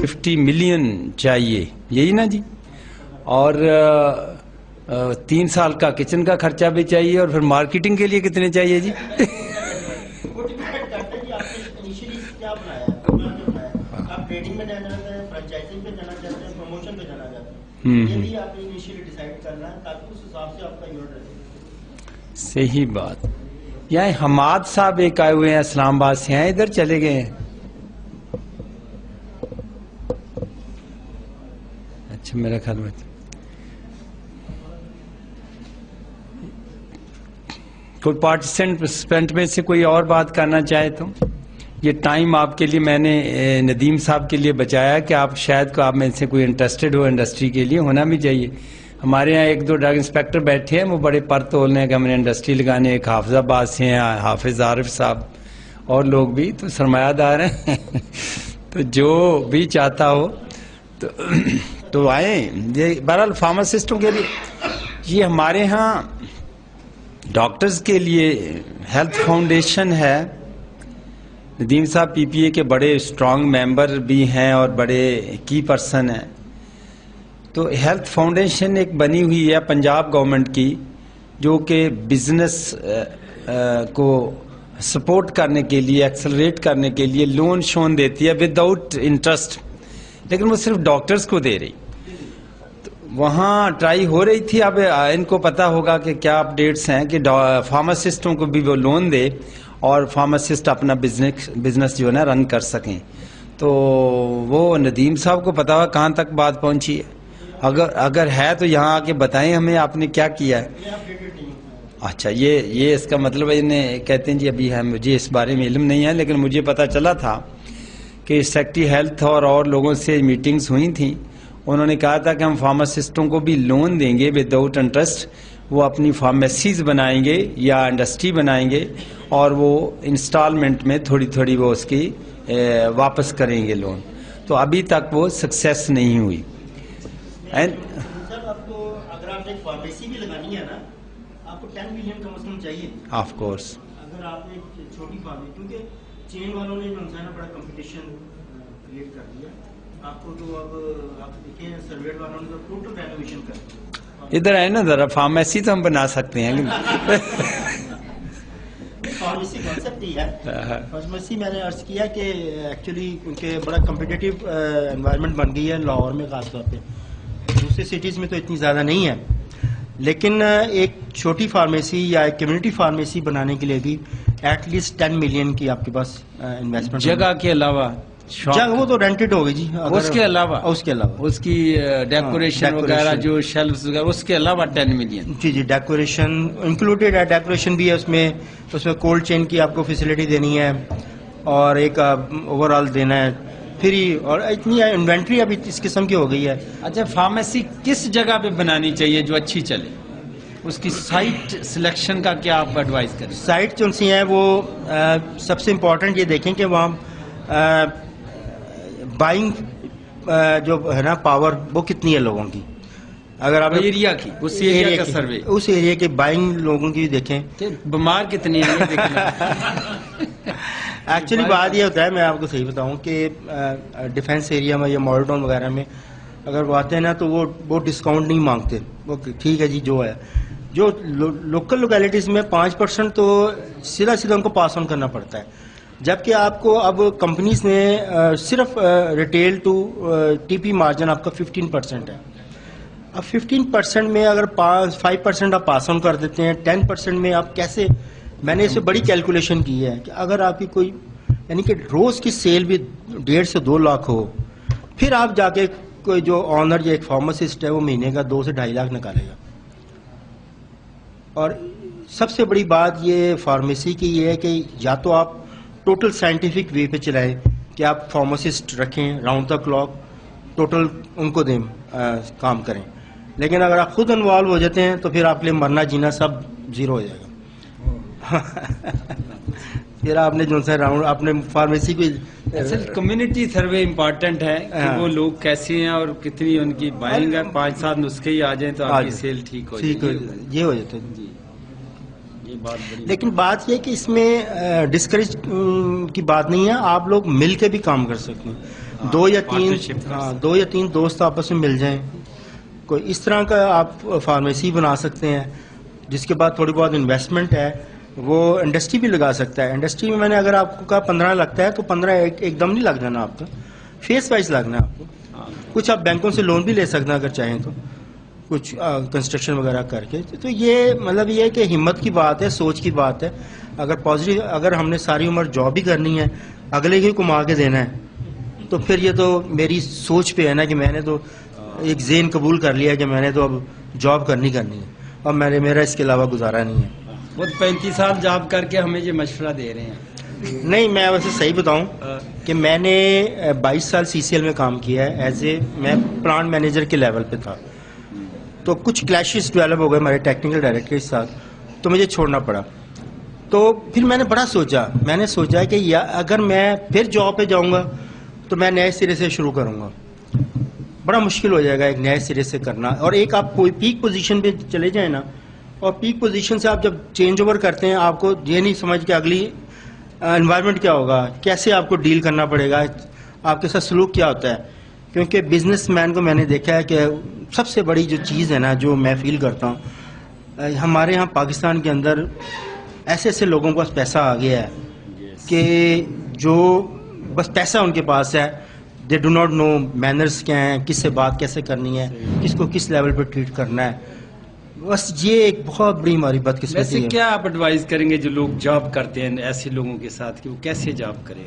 50 million چاہیے، یہی نا جی، اور 3 سال کا کچن کا خرچہ بھی چاہیے، اور پھر مارکیٹنگ کے لیے کتنے چاہیے جی؟ صحیح بات. یہاں حماد صاحب ایک آئے ہوئے ہیں اسلام آباد سے، ہیں ادھر چلے گئے ہیں. اچھا میرا خیال میں کوئی پارٹیسپینٹ میں سے کوئی اور بات کرنا چاہے تو. یہ ٹائم آپ کے لیے میں نے ندیم صاحب کے لیے بچایا کہ آپ شاید کو آپ میں سے کوئی انٹرسٹڈ ہو انڈسٹری کے لیے، ہونا بھی چاہیے. ہمارے یہاں 1-2 ڈرگ انسپیکٹر بیٹھے ہیں، وہ بڑے پر تولنے ہیں کہ ہم نے انڈسٹری لگانے. ایک حافظ آباد سے ہیں حافظ عارف صاحب، اور لوگ بھی تو سرمایہ دار ہیں. تو جو بھی چاہتا ہو تو آئیں. یہ بہرحال فارماسسٹوں کے لیے، یہ ہمارے ہاں ڈاکٹرز کے لیے ہیلتھ فاؤنڈیشن ہے. ندیم صاحب پی پی اے کے بڑے اسٹرانگ ممبر بھی ہیں اور بڑے کی پرسن ہیں. تو ہیلتھ فاؤنڈیشن ایک بنی ہوئی ہے پنجاب گورنمنٹ کی، جو کہ بزنس کو سپورٹ کرنے کے لیے، ایکسلریٹ کرنے کے لیے لون شون دیتی ہے ود آؤٹ انٹرسٹ، لیکن وہ صرف ڈاکٹرز کو دے رہی. وہاں ٹرائی ہو رہی تھی. اب ان کو پتا ہوگا کہ کیا اپڈیٹس ہیں کہ فارماسسٹوں کو بھی وہ لون دے اور فارماسسٹ اپنا بزنس جو ہے نا رن کر سکیں. تو وہ ندیم صاحب کو پتا ہوا کہاں تک بات پہنچی ہے. اگر ہے تو یہاں آ کے بتائیں ہمیں آپ نے کیا کیا ہے. اچھا یہ اس کا مطلب ہے کہتے ہیں جی ابھی ہے، مجھے اس بارے میں علم نہیں ہے، لیکن مجھے پتا چلا تھا کہ سیکٹری ہیلتھ اور لوگوں سے میٹنگز ہوئی تھیں. انہوں نے کہا تھا کہ ہم فارماسسٹوں کو بھی لون دیں گے ود آؤٹ انٹرسٹ. وہ اپنی فارمیسیز بنائیں گے یا انڈسٹری بنائیں گے، اور وہ انسٹالمنٹ میں تھوڑی تھوڑی وہ اس کی واپس کریں گے لون. تو ابھی تک وہ سکسیس نہیں ہوئی. سر آپ کو اگر آپ ایک فارمیسی بھی لگانی ہے نا، آپ کو 10 ملین کم از کم چاہیے. Of course. اگر آپ ایک چھوٹی فارمیسی، کیونکہ چین والوں نے جو ہے نا بڑا کمپٹیشن کریٹ کر دیا آپ کو. تو اب آپ دیکھیں سرویٹ والوں نے تو ٹوٹل رینوویشن کر دیا. ادھر ہے نا ذرا، فارمیسی تو ہم بنا سکتے ہیں. فارمیسی کانسیپٹ ہی ہے. فارمیسی میں نے عرض کیا کہ ایکچولی کیونکہ بڑا کمپٹیٹیو انوائرمنٹ بن گئی ہے لاہور میں خاص طور پہ، دوسری سٹیز میں تو اتنی زیادہ نہیں ہے. لیکن ایک چھوٹی فارمیسی یا ایک کمیونٹی فارمیسی بنانے کے لیے بھی ایٹ لیسٹ 10 ملین کی آپ کے پاس انویسٹمنٹ. جگہ کے علاوہ جگہ وہ تو رینٹڈ ہوگی جی. اس کے علاوہ اس کی ڈیکوریشن وغیرہ جو شیلفز وغیرہ، اس کے علاوہ 10 ملین. جی ڈیکوریشن انکلوڈیڈ ہے. ڈیکوریشن بھی ہے اس میں کولڈ چین کی آپ کو فیسلٹی دینی ہے اور ایک اوور آل دینا ہے فری. اور اتنی انوینٹری ابھی اس قسم کی ہو گئی ہے. اچھا فارمیسی کس جگہ پہ بنانی چاہیے جو اچھی چلے؟ اس کی سائٹ سلیکشن کا کیا آپ ایڈوائز کریں؟ سائٹ جو سی ہیں وہ سب سے امپورٹنٹ یہ دیکھیں کہ وہاں بائنگ جو ہے نا پاور وہ کتنی ہے لوگوں کی. اگر آپ ایریا کی، اس ایریا کا سروے، اس ایریا کے بائنگ لوگوں کی دیکھیں کہ بیمار کتنے ہیں. ایکچولی بات یہ ہوتا ہے، میں آپ کو صحیح بتاؤں کہ ڈیفینس ایریا میں یا ماڈل ٹاؤن وغیرہ میں اگر وہ آتے ہیں نا تو وہ ڈسکاؤنٹ نہیں مانگتے. وہ ٹھیک ہے جی جو ہے. جو لوکل لوکیلٹیز میں 5% تو سیدھا ان کو پاس آن کرنا پڑتا ہے. جبکہ آپ کو اب کمپنیز نے صرف retail to T P margin آپ کا 15% ہے. اب 15% میں اگر 5% آپ پاس آن کر دیتے ہیں، 10% میں آپ کیسے؟ میں نے اس سے بڑی کیلکولیشن کی ہے کہ اگر آپ کی کوئی یعنی کہ روز کی سیل بھی 1.5 سے 2 لاکھ ہو، پھر آپ جا کے کوئی جو آنر یا ایک فارماسسٹ ہے وہ مہینے کا 2 سے 2.5 لاکھ نکالے گا. اور سب سے بڑی بات یہ فارمیسی کی یہ ہے کہ یا تو آپ ٹوٹل سائنٹیفک وے پہ چلائیں کہ آپ فارماسسٹ رکھیں round the clock, total in کو دیں کام کریں. لیکن اگر آپ خود انوالو ہو جاتے ہیں تو پھر آپ کے لیے مرنا جینا سب زیرو ہو جائے گا. پھر آپ نے جو سا راؤنڈ آپ نے فارمیسی کو کمیونٹی سروے امپورٹنٹ ہے کہ وہ لوگ کیسے ہیں اور کتنی ان کی بائنگ ہے. 5-7 نسخے ہی آ جائیں تو آپ کی سیل ٹھیک ہو جائے. یہ ہو جاتا ہے. لیکن بات یہ کہ اس میں ڈسکریج کی بات نہیں ہے. آپ لوگ مل کے بھی کام کر سکتے ہیں. دو یا تین دوست آپس میں مل جائیں, کوئی اس طرح کا آپ فارمیسی بنا سکتے ہیں, جس کے بعد تھوڑی بہت انویسٹمنٹ ہے وہ انڈسٹری بھی لگا سکتا ہے. انڈسٹری میں نے اگر آپ کو کہا 15 لگتا ہے تو 15 ایک دم نہیں لگ جانا, آپ کا فیس وائز لگنا ہے آپ کو. کچھ آپ بینکوں سے لون بھی لے سکتے ہیں اگر چاہیں تو, کچھ کنسٹرکشن وغیرہ کر کے. تو یہ مطلب یہ ہے کہ ہمت کی بات ہے, سوچ کی بات ہے. اگر پازیٹیو, اگر ہم نے ساری عمر جاب بھی کرنی ہے, اگلے ہی کما کے دینا ہے, تو پھر یہ تو میری سوچ پہ ہے نا کہ میں نے تو ایک ذہن قبول کر لیا کہ میں نے تو اب جاب کرنی ہے, اب میرا اس کے علاوہ گزارا نہیں ہے. وہ 35 سال جاب کر کے ہمیں یہ مشورہ دے رہے ہیں. نہیں, میں ویسے صحیح بتاؤں کہ میں نے 22 سال CCL میں کام کیا ہے ایز اے, میں پلانٹ مینیجر کے لیول پہ تھا. تو کچھ کلیشز ڈیولپ ہو گئے ہمارے ٹیکنیکل ڈائریکٹر کے ساتھ, تو مجھے چھوڑنا پڑا. تو پھر میں نے بڑا سوچا, کہ اگر میں پھر جاب پہ جاؤں گا تو میں نئے سرے سے شروع کروں گا, بڑا مشکل ہو جائے گا ایک نئے سرے سے کرنا. اور ایک آپ کوئی پیک پوزیشن پہ چلے جائیں نا, اور پیک پوزیشن سے آپ جب چینج اوور کرتے ہیں, آپ کو یہ نہیں سمجھ کہ اگلی انوائرمنٹ کیا ہوگا, کیسے آپ کو ڈیل کرنا پڑے گا, آپ کے ساتھ سلوک کیا ہوتا ہے. کیونکہ بزنس مین کو میں نے دیکھا ہے کہ سب سے بڑی جو چیز ہے نا, جو میں فیل کرتا ہوں, ہمارے ہاں پاکستان کے اندر ایسے ایسے لوگوں کے پاس پیسہ آ گیا ہے کہ جو بس پیسہ ان کے پاس ہے, they do not know manners کیا ہیں, کس سے بات کیسے کرنی ہے, کس کو کس لیول پہ ٹریٹ کرنا ہے. بس یہ ایک بہت بڑی ہماری بدقسمتی ہے. کیا آپ ایڈوائز کریں گے جو لوگ جاب کرتے ہیں ایسے لوگوں کے ساتھ کہ وہ کیسے جاب کریں؟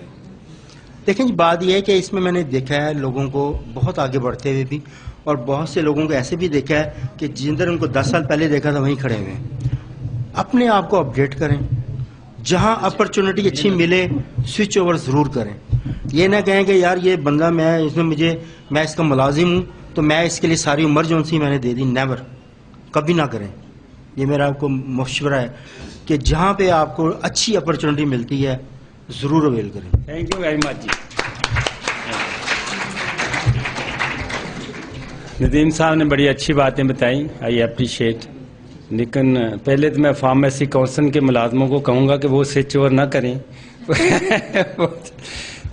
دیکھیں جی, بات یہ ہے کہ اس میں نے دیکھا ہے لوگوں کو بہت آگے بڑھتے ہوئے بھی, اور بہت سے لوگوں کو ایسے بھی دیکھا ہے کہ جدھر ان کو 10 سال پہلے دیکھا تھا وہیں کھڑے ہوئے ہیں. اپنے آپ کو اپڈیٹ کریں, جہاں اپرچونٹی اچھی ملے سوئچ اوور ضرور کریں. یہ نہ کہیں کہ یار یہ بندہ میں اس کا ملازم ہوں تو میں اس کے لیے ساری عمر جو سی میں نے دے دی. نیور, کبھی نہ کریں. یہ میرا آپ کو مشورہ ہے کہ جہاں پہ آپ کو اچھی اپرچونٹی ملتی ہے ضرور اویل کریں. تھینک یو ویری مچ جی. ندیم صاحب نے بڑی اچھی باتیں بتائیں, آئی اپریشیٹ. لیکن پہلے تو میں فارمیسی کونسل کے ملازموں کو کہوں گا کہ وہ سوئچ اوور نہ کریں.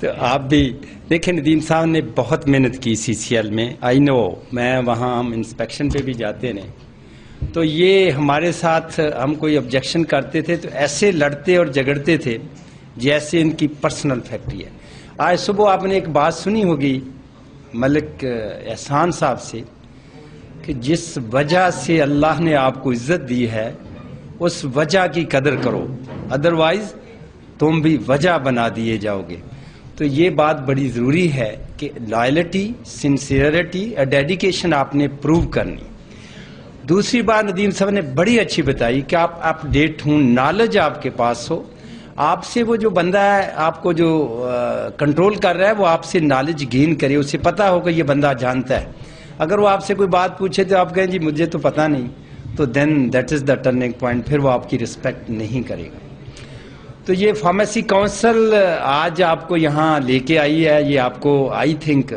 تو آپ بھی دیکھیں, ندیم صاحب نے بہت محنت کی CCL میں. آئی نو, میں وہاں ہم انسپیکشن پہ بھی جاتے ہیں, تو یہ ہمارے ساتھ ہم کوئی آبجیکشن کرتے تھے تو ایسے لڑتے اور جھگڑتے تھے جیسے ان کی پرسنل فیکٹری ہے. آج صبح آپ نے ایک بات سنی ہوگی ملک احسان صاحب سے کہ جس وجہ سے اللہ نے آپ کو عزت دی ہے اس وجہ کی قدر کرو, ادروائز تم بھی وجہ بنا دیے جاؤ گے. تو یہ بات بڑی ضروری ہے کہ لائلٹی, سنسیئرٹی, ڈیڈیکیشن آپ نے پروو کرنی. دوسری بات ندیم صاحب نے بڑی اچھی بتائی کہ آپ اپ ڈیٹ ہوں, نالج آپ کے پاس ہو. آپ سے وہ جو بندہ ہے آپ کو جو کنٹرول کر رہا ہے وہ آپ سے نالج گین کرے, اسے پتا ہو کہ یہ بندہ جانتا ہے. اگر وہ آپ سے کوئی بات پوچھے تو آپ کہیں جی مجھے تو پتا نہیں, تو then that is the turning point, پھر وہ آپ کی رسپیکٹ نہیں کرے گا. تو یہ فارمیسی کونسل آج آپ کو یہاں لے کے آئی ہے, یہ آپ کو آئی تھنک,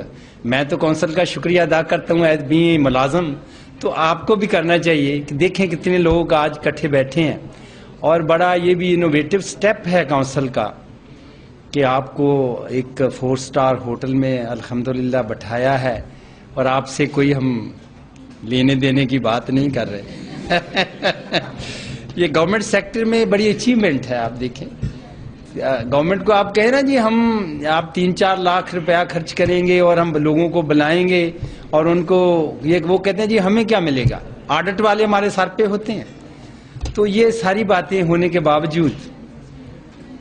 میں تو کونسل کا شکریہ ادا کرتا ہوں ایز بی ملازم, تو آپ کو بھی کرنا چاہیے کہ دیکھیں کتنے لوگ آج کٹھے بیٹھے ہیں. اور بڑا یہ بھی انوویٹو سٹیپ ہے کونسل کا کہ آپ کو ایک 4 سٹار ہوٹل میں الحمدللہ بٹھایا ہے, اور آپ سے کوئی ہم لینے دینے کی بات نہیں کر رہے. یہ گورنمنٹ سیکٹر میں بڑی اچیومنٹ ہے. آپ دیکھیں گورنمنٹ کو آپ کہیں نا جی آپ 3-4 لاکھ روپیہ خرچ کریں گے اور ہم لوگوں کو بلائیں گے اور ان کو وہ کہتے ہیں جی ہمیں کیا ملے گا, آڈٹ والے ہمارے سر پہ ہوتے ہیں. تو یہ ساری باتیں ہونے کے باوجود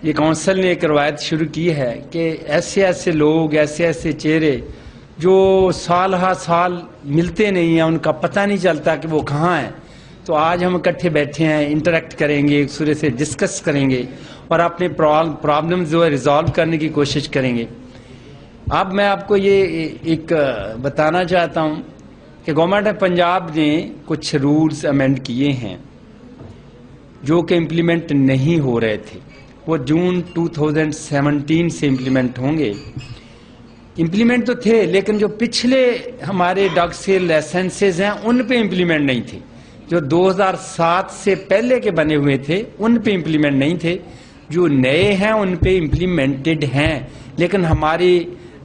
یہ کونسل نے ایک روایت شروع کی ہے کہ ایسے ایسے لوگ, ایسے ایسے چہرے جو سال ہا سال ملتے نہیں ہیں, ان کا پتہ نہیں چلتا کہ وہ کہاں ہیں. تو آج ہم اکٹھے بیٹھے ہیں, انٹریکٹ کریں گے, ایک دوسرے سے ڈسکس کریں گے اور اپنے پرابلمز جو ہے ریزالو کرنے کی کوشش کریں گے. اب میں آپ کو یہ ایک بتانا چاہتا ہوں کہ گورنمنٹ آف پنجاب نے کچھ رولز امینڈ کیے ہیں جو کہ امپلیمنٹ نہیں ہو رہے تھے. وہ جون 2017 سے امپلیمنٹ ہوں گے. امپلیمنٹ تو تھے لیکن جو پچھلے ہمارے ڈاگ سیل لائسنسز ہیں ان پہ امپلیمنٹ نہیں تھے. جو 2007 سے پہلے کے بنے ہوئے تھے ان پہ امپلیمنٹ نہیں تھے. جو نئے ہیں ان پہ امپلیمنٹڈ ہیں, لیکن ہماری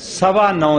9:15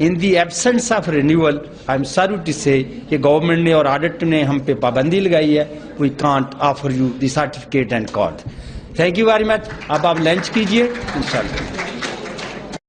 In the absence of renewal, I'm sorry to say کہ گورنمنٹ نے اور آڈٹ نے ہم پہ پابندی لگائی ہے. We can't offer you the certificate and card. Thank you very much. اب آپ لنچ کیجئے انشاءاللہ.